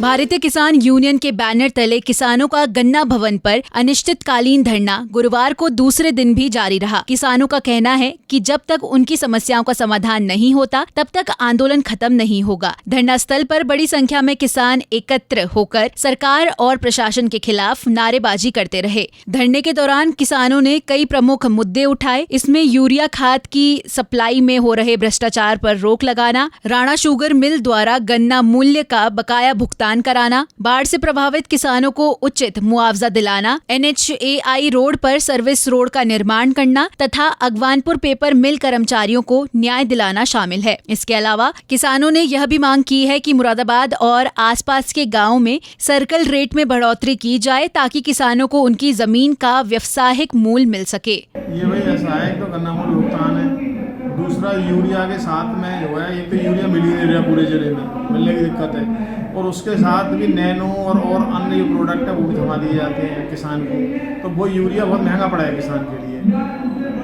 भारतीय किसान यूनियन के बैनर तले किसानों का गन्ना भवन पर अनिश्चितकालीन धरना गुरुवार को दूसरे दिन भी जारी रहा। किसानों का कहना है कि जब तक उनकी समस्याओं का समाधान नहीं होता तब तक आंदोलन खत्म नहीं होगा। धरना स्थल पर बड़ी संख्या में किसान एकत्र होकर सरकार और प्रशासन के खिलाफ नारेबाजी करते रहे। धरने के दौरान किसानों ने कई प्रमुख मुद्दे उठाए। इसमें यूरिया खाद की सप्लाई में हो रहे भ्रष्टाचार पर रोक लगाना, राणा शुगर मिल द्वारा गन्ना मूल्य का बकाया भुगतान कराना, बाढ़ से प्रभावित किसानों को उचित मुआवजा दिलाना, NHAI रोड पर सर्विस रोड का निर्माण करना तथा अगवानपुर पेपर मिल कर्मचारियों को न्याय दिलाना शामिल है। इसके अलावा किसानों ने यह भी मांग की है कि मुरादाबाद और आसपास के गाँव में सर्कल रेट में बढ़ोतरी की जाए ताकि किसानों को उनकी जमीन का व्यावसायिक मूल्य मिल सके। ये भाई ऐसा है तो गन्ना मूल्य भुगतान है, दूसरा यूरिया के साथ में जो है, एक तो यूरिया मिल ही नहीं रहा पूरे जिले में, मिलने की दिक्कत है, और उसके साथ भी नैनो और अन्य जो प्रोडक्ट है वो भी थमा दिए जाते हैं किसान को, तो वो यूरिया बहुत महंगा पड़ा है किसान के लिए।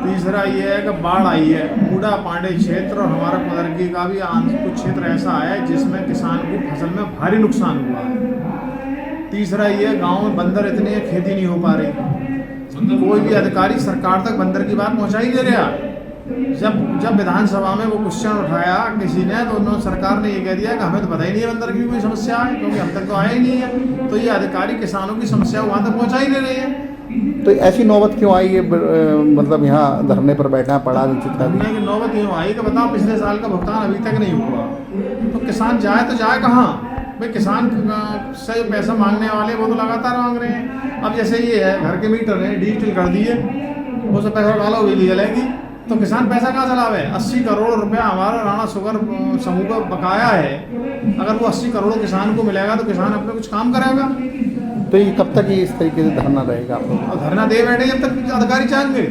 तीसरा ये है कि बाढ़ आई है, मूडा पांडे क्षेत्र और हमारा पदरगी का भी कुछ क्षेत्र ऐसा है जिसमें किसान को फसल में भारी नुकसान हुआ है। तीसरा ये गाँव में बंदर इतने खेती नहीं हो पा रही, कोई भी अधिकारी सरकार तक बंदर की बात पहुँचा ही दे रहा। जब विधानसभा में वो क्वेश्चन उठाया किसी ने तो उन्होंने सरकार ने ये कह दिया कि हमें तो पता ही नहीं है बंदर की कोई समस्या है, क्योंकि हम तक तो आया ही नहीं है। तो ये अधिकारी किसानों की समस्या वहाँ तक पहुँचा ही दे रहे हैं। तो ऐसी नौबत क्यों आई है, मतलब यहाँ धरने पर बैठना पड़ा? धरने की नौबत क्यों आई कि बताओ पिछले साल का भुगतान अभी तक नहीं हुआ, तो किसान जाए तो जाए कहाँ भाई? किसान से पैसा मांगने वाले वो तो लगातार मांग रहे हैं। अब जैसे ये है घर के मीटर है डिजिटल कर दिए, वो सब पैसा डालो बिजली जलेगी, तो किसान पैसा कहाँ चलावे? 80 करोड़ रुपया हमारा राणा शुगर समूह का बकाया है। अगर वो 80 करोड़ किसान को मिलेगा तो किसान अपने कुछ काम करेगा। तो ये कब तक ये इस तरीके से धरना रहेगा? और धरना दे बैठे जब तक अधिकारी चाहेंगे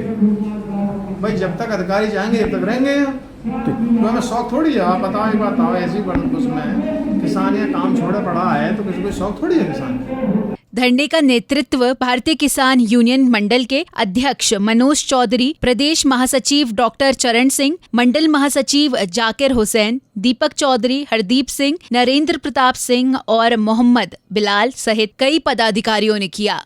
भाई, जब तक अधिकारी चाहेंगे जब तक रहेंगे। तो हमें शौक थोड़ी है, आप बताओ, एक बात आओ, ऐसी उसमें किसान या काम छोड़े पड़ा है तो किसी को शौक थोड़ी है किसान। धरने का नेतृत्व भारतीय किसान यूनियन मंडल के अध्यक्ष मनोज चौधरी, प्रदेश महासचिव डॉक्टर चरण सिंह, मंडल महासचिव जाकिर हुसैन, दीपक चौधरी, हरदीप सिंह, नरेंद्र प्रताप सिंह और मोहम्मद बिलाल सहित कई पदाधिकारियों ने किया।